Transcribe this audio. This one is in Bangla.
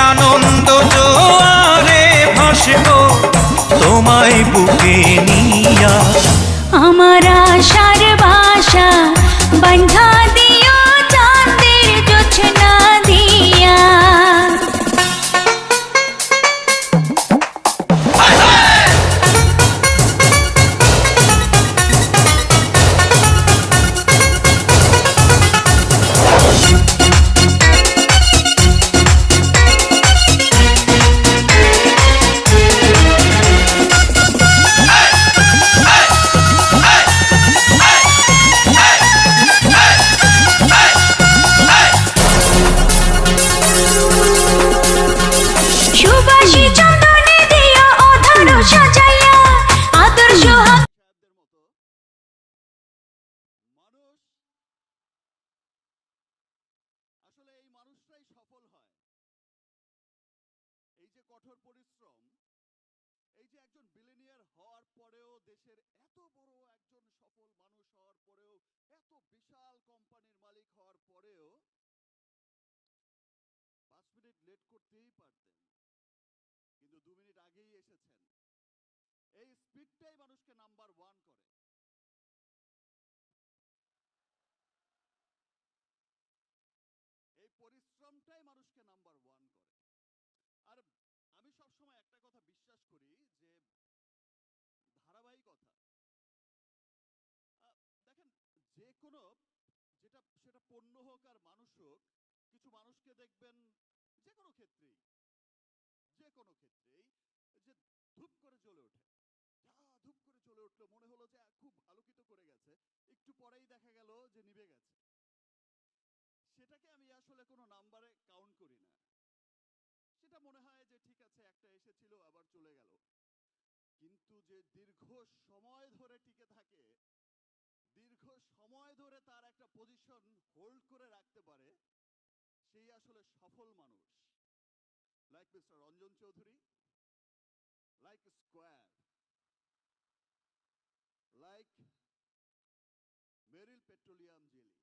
আনন্দ জোয়ারে ভাসবো তোমায় বুকে নিয়া। আমার আশার বাসা বন্ধা দিও চাঁদের জোছনা দিয়া। সুবাসী চন্দনে দিও অধর সাজাইয়া আদর্শ মানুষ আসলে এই মানুষটাই সফল হয়। এই যে কঠোর পরিশ্রম, এই যে একজন বিলিনিয়ার হওয়ার পরেও, দেশের এত বড় একজন সফল মানুষ হওয়ার পরেও, এত বিশাল কোম্পানির মালিক হওয়ার পরেও 5 মিনিট লেট করতেই পারতেন, কিন্তু 2 মিনিট আগেই এসেছেন। এই স্পিডটাই মানুষকে নাম্বার 1 করে। এই পরিশ্রমটাই মানুষকে নাম্বার 1 করে। আর আমি সবসময় একটা কথা বিশ্বাস করি যে ধারাবাহিকতা। দেখেন, যে কোনো যেটা সেটা পণ্য হোক আর মানুষ হোক, কিছু মানুষকে দেখবেন যে কোনো ক্ষেত্রেই, যে কোনো ক্ষেত্রেই যে ধূপ করে জ্বলে ওঠে। ধূপ করে জ্বলে উঠলো, মনে হলো যে খুব আলোকিত করে গেছে, একটু পরেই দেখা গেল যে নিভে গেছে। সেটাকে আমি আসলে কোনো নাম্বারে কাউন্ট করি না। সেটা মনে হয় যে ঠিক আছে, একটা এসেছিল আবার চলে গেল। কিন্তু যে দীর্ঘ সময় ধরে টিকে থাকে, দীর্ঘ সময় ধরে তার একটা পজিশন হোল্ড করে রাখতে পারে, সেই আসলে সফল মানুষ। Like Mister Ranjan Chowdhury, like square, like Meril petroleum jelly.